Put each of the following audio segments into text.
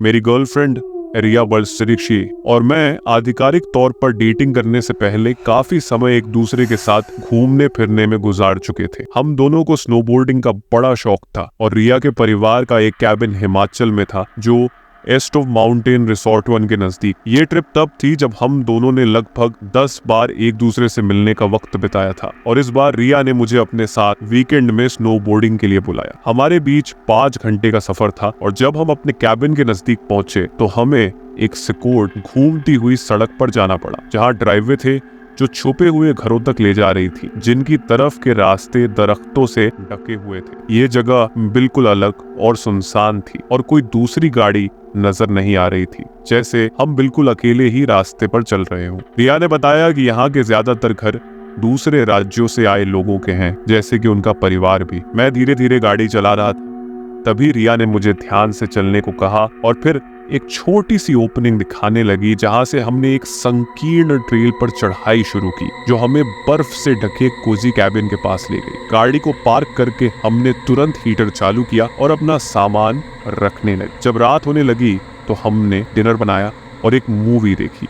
मेरी गर्लफ्रेंड रिया बर्सरिक्शी और मैं आधिकारिक तौर पर डेटिंग करने से पहले काफी समय एक दूसरे के साथ घूमने फिरने में गुजार चुके थे। हम दोनों को स्नोबोर्डिंग का बड़ा शौक था और रिया के परिवार का एक कैबिन हिमाचल में था जो एस्ट ऑफ माउंटेन रिसोर्ट 1 के नजदीक। ये ट्रिप तब थी जब हम दोनों ने लगभग 10 बार एक दूसरे से मिलने का वक्त बिताया था और इस बार रिया ने मुझे अपने साथ वीकेंड में स्नोबोर्डिंग के लिए बुलाया। हमारे बीच 5 घंटे का सफर था और जब हम अपने कैबिन के नजदीक पहुंचे तो हमें एक सिकोड़ घूमती हुई सड़क पर जाना पड़ा, जहाँ ड्राइववे थे जो छुपे हुए घरों तक ले जा रही थी, जिनकी तरफ के रास्ते दरख्तों से ढके हुए थे। ये जगह बिल्कुल अलग और सुनसान थी और कोई दूसरी गाड़ी नजर नहीं आ रही थी, जैसे हम बिल्कुल अकेले ही रास्ते पर चल रहे हों। रिया ने बताया कि यहाँ के ज्यादातर घर दूसरे राज्यों से आए लोगों के हैं, जैसे कि उनका परिवार भी। मैं धीरे धीरे गाड़ी चला रहा था, तभी रिया ने मुझे ध्यान से चलने को कहा और फिर एक छोटी सी ओपनिंग दिखाने लगी, जहां से हमने एक संकीर्ण ट्रेल पर चढ़ाई शुरू की जो हमें बर्फ से ढके कोजी कैबिन के पास ले गई। गाड़ी को पार्क करके हमने तुरंत हीटर चालू किया और अपना सामान रखने लगे। जब रात होने लगी तो हमने डिनर बनाया और एक मूवी देखी।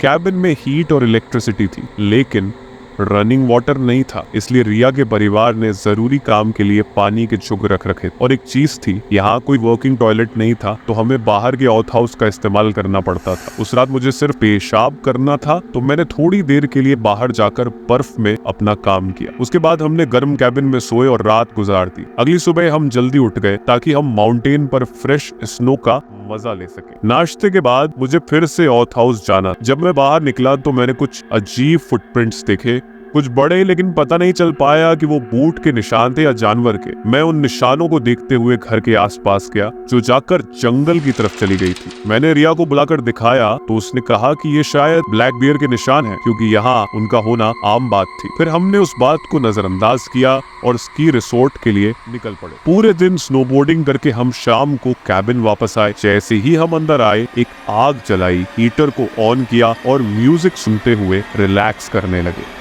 कैबिन में हीट और इलेक्ट्रिसिटी थी, लेकिन रनिंग वाटर नहीं था, इसलिए रिया के परिवार ने जरूरी काम के लिए पानी के जुग रख रखे। और एक चीज थी, यहाँ कोई वर्किंग टॉयलेट नहीं था, तो हमें बाहर के आउट हाउस का इस्तेमाल करना पड़ता था। उस रात मुझे सिर्फ पेशाब करना था, तो मैंने थोड़ी देर के लिए बाहर जाकर बर्फ में अपना काम किया। उसके बाद हमने गर्म कैबिन में सोए और रात गुजार दी। अगली सुबह हम जल्दी उठ गए ताकि हम माउंटेन पर फ्रेश स्नो का मजा ले सके। नाश्ते के बाद मुझे फिर से आउट हाउस जाना। जब मैं बाहर निकला तो मैंने कुछ अजीब फुटप्रिंट्स देखे, कुछ बड़े, लेकिन पता नहीं चल पाया कि वो बूट के निशान थे या जानवर के। मैं उन निशानों को देखते हुए घर के आसपास गया, जो जाकर जंगल की तरफ चली गई थी। मैंने रिया को बुलाकर दिखाया तो उसने कहा कि ये शायद ब्लैक बियर के निशान हैं, क्योंकि यहाँ उनका होना आम बात थी। फिर हमने उस बात को नजरअंदाज किया और स्की रिसोर्ट के लिए निकल पड़े। पूरे दिन स्नोबोर्डिंग करके हम शाम को कैबिन वापस आए। जैसे ही हम अंदर आए, एक आग जलाई, हीटर को ऑन किया और म्यूजिक सुनते हुए रिलैक्स करने लगे।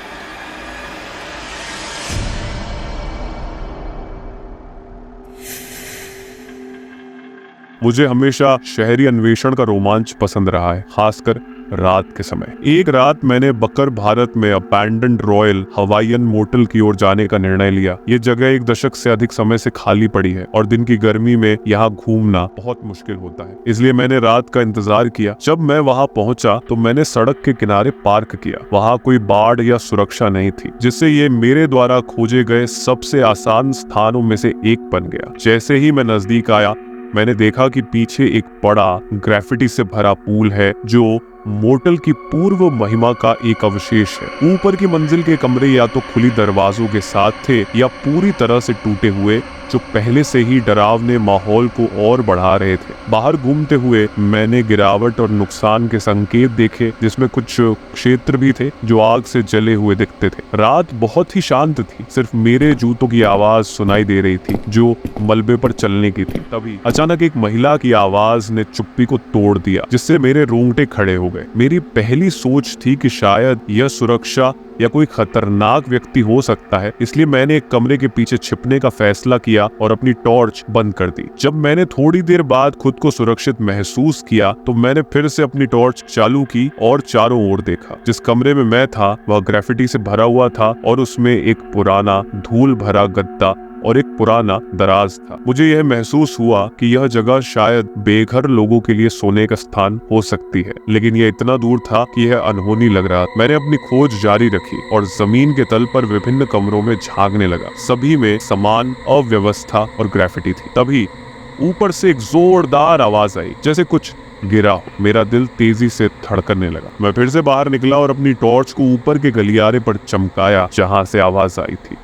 मुझे हमेशा शहरी अन्वेषण का रोमांच पसंद रहा है, खासकर रात के समय। एक रात मैंने बकर भारत में अबैंडन्ड रॉयल हवाईयन मोटल की ओर जाने का निर्णय लिया। ये जगह 1 दशक से अधिक समय से खाली पड़ी है और दिन की गर्मी में यहाँ घूमना बहुत मुश्किल होता है, इसलिए मैंने रात का इंतजार किया। जब मैं वहाँ पहुँचा तो मैंने सड़क के किनारे पार्क किया। वहाँ कोई बाड़ या सुरक्षा नहीं थी, जिससे ये मेरे द्वारा खोजे गए सबसे आसान स्थानों में से एक बन गया। जैसे ही मैं नजदीक आया, मैंने देखा कि पीछे एक बड़ा ग्राफिटी से भरा पूल है, जो मोटल की पूर्व महिमा का एक अवशेष है। ऊपर की मंजिल के कमरे या तो खुली दरवाजों के साथ थे या पूरी तरह से टूटे हुए, जो पहले से ही डरावने माहौल को और बढ़ा रहे थे। बाहर घूमते हुए मैंने गिरावट और नुकसान के संकेत देखे, जिसमें कुछ क्षेत्र भी थे जो आग से जले हुए दिखते थे। रात बहुत ही शांत थी, सिर्फ मेरे जूतों की आवाज सुनाई दे रही थी जो मलबे पर चलने की थी। तभी अचानक एक महिला की आवाज ने चुप्पी को तोड़ दिया, जिससे मेरे रोंगटे खड़े हो गए। मेरी पहली सोच थी कि शायद यह सुरक्षा या कोई खतरनाक व्यक्ति हो सकता है, इसलिए मैंने एक कमरे के पीछे छिपने का फैसला किया और अपनी टॉर्च बंद कर दी। जब मैंने थोड़ी देर बाद खुद को सुरक्षित महसूस किया तो मैंने फिर से अपनी टॉर्च चालू की और चारों ओर देखा। जिस कमरे में मैं था वह ग्राफिटी से भरा हुआ था और उसमें एक पुराना धूल भरा गद्दा और एक पुराना दराज था। मुझे यह महसूस हुआ कि यह जगह शायद बेघर लोगों के लिए सोने का स्थान हो सकती है, लेकिन यह इतना दूर था कि यह अनहोनी लग रहा। मैंने अपनी खोज जारी रखी और जमीन के तल पर विभिन्न कमरों में झांकने लगा। सभी में समान अव्यवस्था और ग्राफिटी थी। तभी ऊपर से एक जोरदार आवाज आई, जैसे कुछ गिरा हो। मेरा दिल तेजी से धड़कने लगा। मैं फिर से बाहर निकला और अपनी टॉर्च को ऊपर के गलियारे पर चमकाया जहां से आवाज आई थी।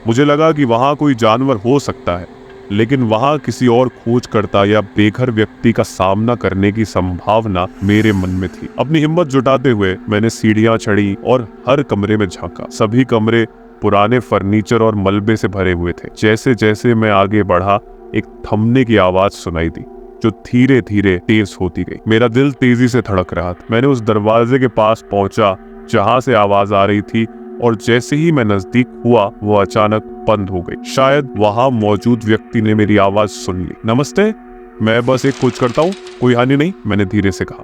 मुझे लगा कि वहां कोई जानवर हो सकता है, लेकिन वहां किसी और खोजकर्ता या बेघर व्यक्ति का सामना करने की संभावना मेरे मन में थी। अपनी हिम्मत जुटाते हुए मैंने सीढ़ियां चढ़ी और हर कमरे में झांका। सभी कमरे पुराने फर्नीचर और मलबे से भरे हुए थे। जैसे जैसे मैं आगे बढ़ा, एक थमने की आवाज सुनाई दी, जो धीरे धीरे तेज होती गई। मेरा दिल तेजी से धड़क रहा था। मैंने उस दरवाजे के पास पहुंचा जहां से आवाज आ रही थी, और जैसे ही मैं नजदीक हुआ वो अचानक बंद हो गई। शायद वहां मौजूद व्यक्ति ने मेरी आवाज सुन ली। नमस्ते, मैं बस एक कुछ करता हूँ, कोई हानि नहीं, मैंने धीरे से कहा।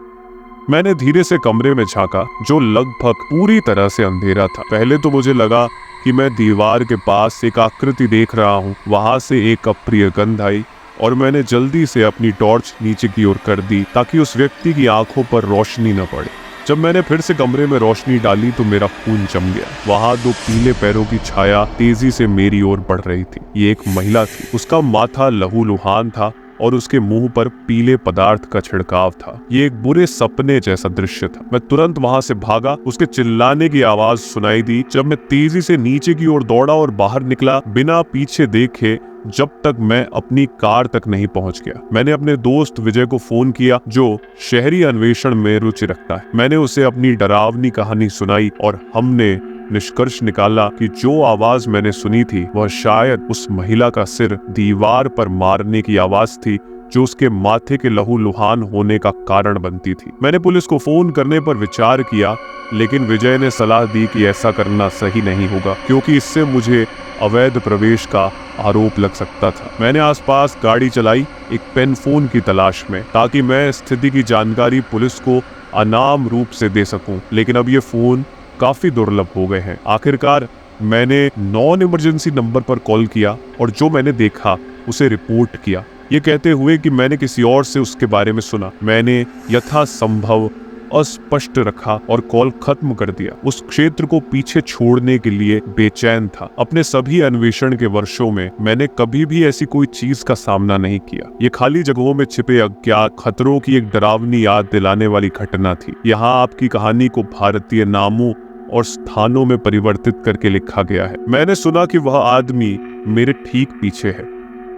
मैंने धीरे से कमरे में झांका जो लगभग पूरी तरह से अंधेरा था। पहले तो मुझे लगा कि मैं दीवार के पास एक आकृति देख रहा हूँ। वहां से एक अप्रिय गंध आई और मैंने जल्दी से अपनी टॉर्च नीचे की ओर कर दी ताकि उस व्यक्ति की आंखों पर रोशनी न पड़े। जब मैंने फिर से कमरे में रोशनी डाली तो मेरा खून जम गया। वहां दो पीले पैरों की छाया तेजी से मेरी ओर बढ़ रही थी। ये एक महिला थी। उसका माथा लहूलुहान था और उसके मुंह पर पीले पदार्थ का छिड़काव था। ये एक बुरे सपने जैसा दृश्य था। मैं तुरंत वहां से भागा। उसके चिल्लाने की आवाज सुनाई दी जब मैं तेजी से नीचे की ओर दौड़ा और बाहर निकला बिना पीछे देखे, जब तक मैं अपनी कार तक नहीं पहुंच गया। मैंने अपने दोस्त विजय को फोन किया जो शहरी अन्वेषण में रुचि रखता है। मैंने उसे अपनी डरावनी कहानी सुनाई और हमने निष्कर्ष निकाला कि जो आवाज मैंने सुनी थी वह शायद उस महिला का सिर दीवार पर मारने की आवाज थी जो उसके माथे के लहूलुहान होने का कारण बनती थी। मैंने पुलिस को फोन करने पर विचार किया, लेकिन विजय ने सलाह दी कि ऐसा करना सही नहीं होगा क्योंकि इससे मुझे अवैध प्रवेश का आरोप लग सकता था। मैंने आसपास गाड़ी चलाई एक पेन फोन की तलाश में ताकि मैं स्थिति की जानकारी पुलिस को अनाम रूप से दे सकूं, लेकिन अब ये फोन काफी दुर्लभ हो गए हैं। आखिरकार मैंने नॉन इमरजेंसी नंबर पर कॉल किया और जो मैंने देखा उसे रिपोर्ट किया, ये कहते हुए कि मैंने किसी और से उसके बारे में सुना। मैंने यथासंभव अस्पष्ट रखा और कॉल खत्म कर दिया। उस क्षेत्र को पीछे छोड़ने के लिए बेचैन था। अपने सभी अन्वेषण के वर्षों में मैंने कभी भी ऐसी कोई चीज का सामना नहीं किया। ये खाली जगहों में छिपे अज्ञात खतरों की एक डरावनी याद दिलाने वाली घटना थी। यहाँ आपकी कहानी को भारतीय नामों और स्थानों में परिवर्तित करके लिखा गया है। मैंने सुना कि वह आदमी मेरे ठीक पीछे है।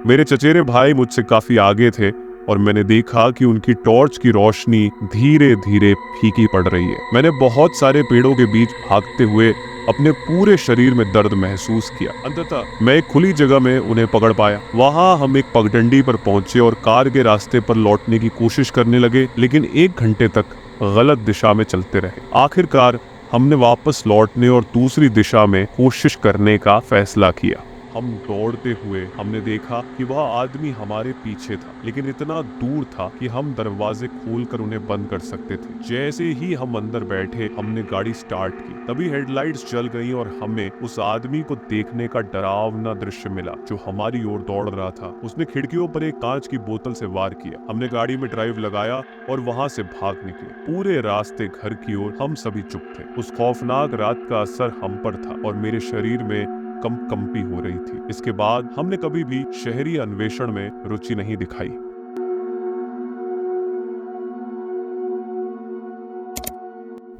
मेरे चचेरे भाई मुझसे काफी आगे थे और मैंने देखा कि उनकी टॉर्च की रोशनी धीरे धीरे फीकी पड़ रही है। मैंने बहुत सारे पेड़ों के बीच भागते हुए अपने पूरे शरीर में दर्द महसूस किया। अंततः मैं एक खुली जगह में उन्हें पकड़ पाया। वहां हम एक पगडंडी पर पहुंचे और कार के रास्ते पर लौटने की कोशिश करने लगे, लेकिन 1 घंटे तक गलत दिशा में चलते रहे। आखिरकार हमने वापस लौटने और दूसरी दिशा में कोशिश करने का फैसला किया। हम दौड़ते हुए हमने देखा कि वह आदमी हमारे पीछे था, लेकिन इतना दूर था कि हम दरवाजे खोलकर उन्हें बंद कर सकते थे। जैसे ही हम अंदर बैठे हमने गाड़ी स्टार्ट की, तभी हेडलाइट्स जल गईं और हमें उस आदमी को देखने का डरावना दृश्य मिला जो हमारी ओर दौड़ रहा था। उसने खिड़कियों पर एक कांच की बोतल से वार किया। हमने गाड़ी में ड्राइव लगाया और वहां से भाग निकले। पूरे रास्ते घर की ओर हम सभी चुप थे। उस खौफनाक रात का असर हम पर था और मेरे शरीर में कंपी हो रही थी। इसके बाद हमने कभी भी शहरी अन्वेषण में रुचि नहीं दिखाई।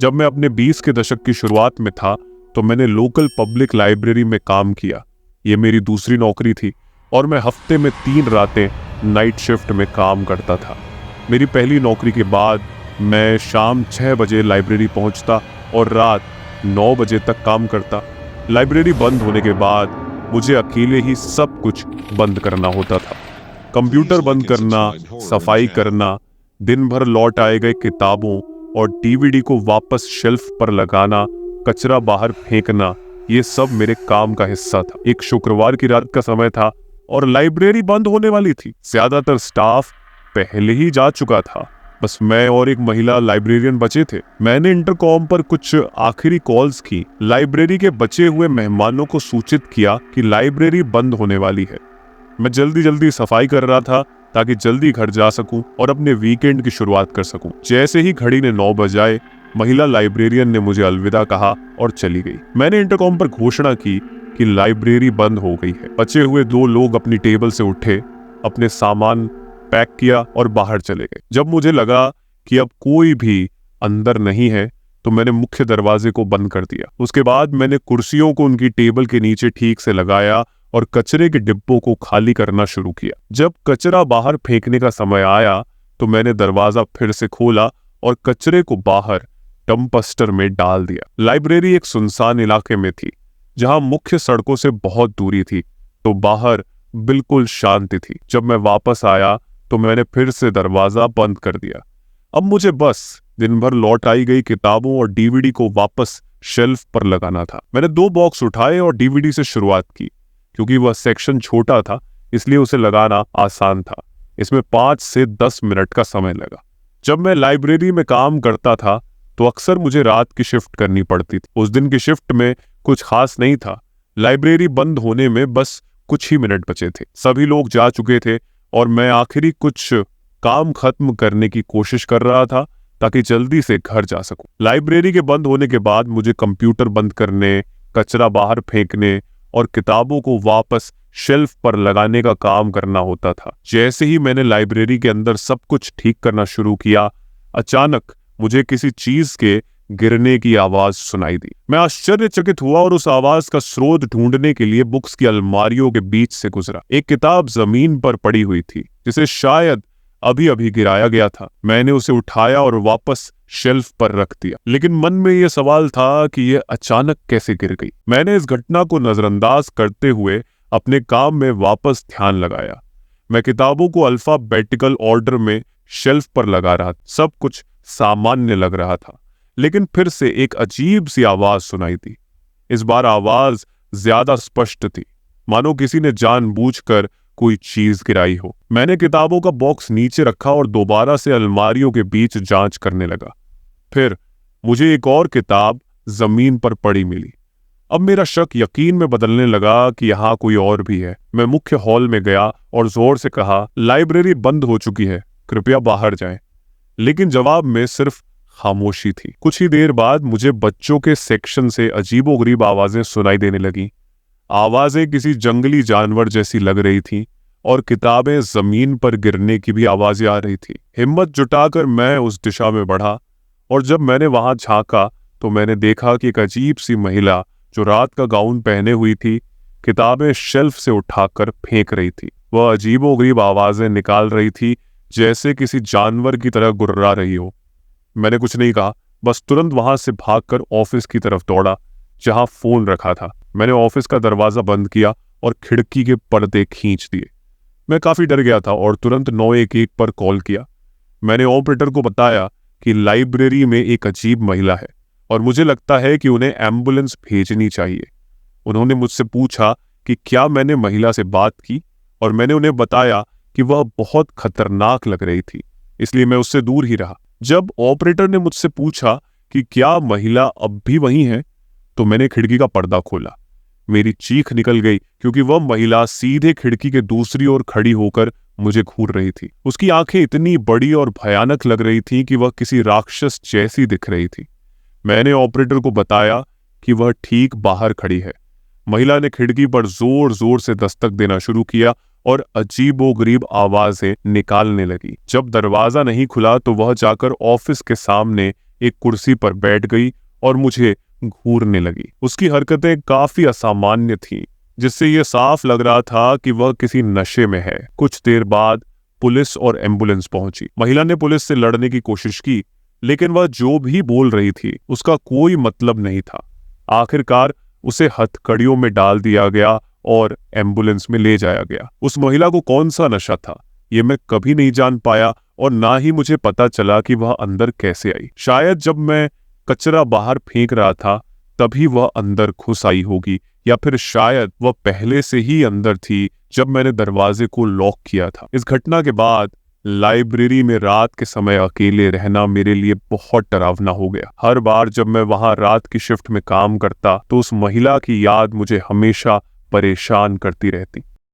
जब मैं अपने 20 के दशक की शुरुआत में था तो मैंने लोकल पब्लिक लाइब्रेरी में काम किया। ये मेरी दूसरी नौकरी थी और मैं हफ्ते में 3 रातें नाइट शिफ्ट में काम करता था। मेरी पहली नौकरी के बाद मैं शाम 6 बजे लाइब्रेरी पहुंचता और रात 9 बजे तक काम करता। लाइब्रेरी बंद होने के बाद मुझे अकेले ही सब कुछ बंद करना होता था। कंप्यूटर बंद करना, सफाई करना, दिन भर लौट आए गए किताबों और डीवीडी को वापस शेल्फ पर लगाना, कचरा बाहर फेंकना, ये सब मेरे काम का हिस्सा था। एक शुक्रवार की रात का समय था और लाइब्रेरी बंद होने वाली थी। ज्यादातर स्टाफ पहले ही जा चुका था, बस मैं और एक महिला लाइब्रेरियन बचे थे। मैंने इंटरकॉम पर कुछ आखिरी कॉल्स की। लाइब्रेरी के बचे हुए मेहमानों को सूचित किया कि लाइब्रेरी बंद होने वाली है। मैं जल्दी जल्दी सफाई कर रहा था ताकि जल्दी घर जा सकूं और अपने वीकेंड की शुरुआत कर सकूं। जैसे ही घड़ी ने 9 बजाए, महिला लाइब्रेरियन ने मुझे अलविदा कहा और चली गई। मैंने इंटरकॉम पर घोषणा की कि लाइब्रेरी बंद हो गई है। बचे हुए 2 लोग अपनी टेबल से उठे, अपने सामान पैक किया और बाहर चले गए। जब मुझे लगा कि अब कोई भी अंदर नहीं है तो मैंने मुख्य दरवाजे को बंद कर दिया। उसके बाद मैंने कुर्सियों को उनकी टेबल के नीचे ठीक से लगाया और कचरे के डिब्बों को खाली करना शुरू किया। जब कचरा बाहर फेंकने का समय आया तो मैंने दरवाजा फिर से खोला और कचरे को बाहर डंपस्टर में डाल दिया। लाइब्रेरी एक सुनसान इलाके में थी जहां मुख्य सड़कों से बहुत दूरी थी, तो बाहर बिल्कुल शांति थी। जब मैं वापस आया तो मैंने फिर से दरवाजा बंद कर दिया। अब मुझे बस दिन भर लौट आई गई किताबों और डीवीडी को वापस शेल्फ पर लगाना था। मैंने 2 बॉक्स उठाए और डीवीडी से शुरुआत की। क्योंकि वह सेक्शन छोटा था इसलिए उसे लगाना आसान था। इसमें 5 से 10 मिनट का समय लगा। जब मैं लाइब्रेरी में काम करता था तो अक्सर मुझे रात की शिफ्ट करनी पड़ती थी। उस दिन की शिफ्ट में कुछ खास नहीं था। लाइब्रेरी बंद होने में बस कुछ ही मिनट बचे थे। सभी लोग जा चुके थे और मैं आखिरी कुछ काम खत्म करने की कोशिश कर रहा था ताकि जल्दी से घर जा सकूं। लाइब्रेरी के बंद होने के बाद मुझे कंप्यूटर बंद करने, कचरा बाहर फेंकने और किताबों को वापस शेल्फ पर लगाने का काम करना होता था। जैसे ही मैंने लाइब्रेरी के अंदर सब कुछ ठीक करना शुरू किया, अचानक मुझे किसी चीज के गिरने की आवाज सुनाई दी। मैं आश्चर्यचकित हुआ और उस आवाज का स्रोत ढूंढने के लिए बुक्स की अलमारियों के बीच से गुजरा। एक किताब जमीन पर पड़ी हुई थी जिसे शायद अभी अभी गिराया गया था। मैंने उसे उठाया और वापस शेल्फ पर रख दिया, लेकिन मन में यह सवाल था कि यह अचानक कैसे गिर गई। मैंने इस घटना को नजरअंदाज करते हुए अपने काम में वापस ध्यान लगाया। मैं किताबों को अल्फाबेटिकल ऑर्डर में शेल्फ पर लगा रहा था। सब कुछ सामान्य लग रहा था, लेकिन फिर से एक अजीब सी आवाज सुनाई दी। इस बार आवाज ज्यादा स्पष्ट थी, मानो किसी ने जानबूझकर कोई चीज गिराई हो। मैंने किताबों का बॉक्स नीचे रखा और दोबारा से अलमारियों के बीच जांच करने लगा। फिर मुझे एक और किताब जमीन पर पड़ी मिली। अब मेरा शक यकीन में बदलने लगा कि यहाँ कोई और भी है। मैं मुख्य हॉल में गया और जोर से कहा, लाइब्रेरी बंद हो चुकी है, कृपया बाहर जाएं। लेकिन जवाब में सिर्फ खामोशी थी। कुछ ही देर बाद मुझे बच्चों के सेक्शन से अजीबोगरीब आवाजें सुनाई देने लगी। आवाजें किसी जंगली जानवर जैसी लग रही थीं और किताबें जमीन पर गिरने की भी आवाजें आ रही थी। हिम्मत जुटाकर मैं उस दिशा में बढ़ा और जब मैंने वहां झांका तो मैंने देखा कि एक अजीब सी महिला जो रात का गाउन पहने हुई थी, किताबें शेल्फ से उठाकर फेंक रही थी। वह अजीबोगरीब आवाजें निकाल रही थी जैसे किसी जानवर की तरह गुर्रा रही हो। मैंने कुछ नहीं कहा, बस तुरंत वहां से भागकर ऑफिस की तरफ दौड़ा जहां फोन रखा था। मैंने ऑफिस का दरवाजा बंद किया और खिड़की के पर्दे खींच दिए। मैं काफी डर गया था और तुरंत 911 पर कॉल किया। मैंने ऑपरेटर को बताया कि लाइब्रेरी में एक अजीब महिला है और मुझे लगता है कि उन्हें एम्बुलेंस भेजनी चाहिए। उन्होंने मुझसे पूछा कि क्या मैंने महिला से बात की और मैंने उन्हें बताया कि वह बहुत खतरनाक लग रही थी, इसलिए मैं उससे दूर ही रहा। जब ऑपरेटर ने मुझसे पूछा कि क्या महिला अब भी वहीं है, तो मैंने खिड़की का पर्दा खोला। मेरी चीख निकल गई क्योंकि वह महिला सीधे खिड़की के दूसरी ओर खड़ी होकर मुझे घूर रही थी। उसकी आंखें इतनी बड़ी और भयानक लग रही थी कि वह किसी राक्षस जैसी दिख रही थी। मैंने ऑपरेटर को बताया कि वह ठीक बाहर खड़ी है। महिला ने खिड़की पर जोर जोर से दस्तक देना शुरू किया और अजीबोगरीब आवाजें निकालने लगी। जब दरवाजा नहीं खुला तो वह जाकर ऑफिस के सामने एक कुर्सी पर बैठ गई और मुझे घूरने लगी। उसकी हरकतें काफी असामान्य थीं, जिससे यह साफ लग रहा था कि वह किसी नशे में है। कुछ देर बाद पुलिस और एम्बुलेंस पहुंची। महिला ने पुलिस से लड़ने की कोशिश की, लेकिन वह जो भी बोल रही थी उसका कोई मतलब नहीं था। आखिरकार उसे हथकड़ियों में डाल दिया गया और एम्बुलेंस में ले जाया गया। उस महिला को कौन सा नशा था ये मैं कभी नहीं जान पाया और ना ही मुझे पता चला कि वह अंदर कैसे आई। शायद जब मैं कचरा बाहर फेंक रहा था तभी वह अंदर घुस आई होगी, या फिर शायद वह पहले से ही अंदर थी जब मैंने दरवाजे को लॉक किया था। इस घटना के बाद लाइब्रेरी में रात के समय अकेले रहना मेरे लिए बहुत डरावना हो गया। हर बार जब मैं वहां रात की शिफ्ट में काम करता तो उस महिला की याद मुझे हमेशा परेशान करती रहती।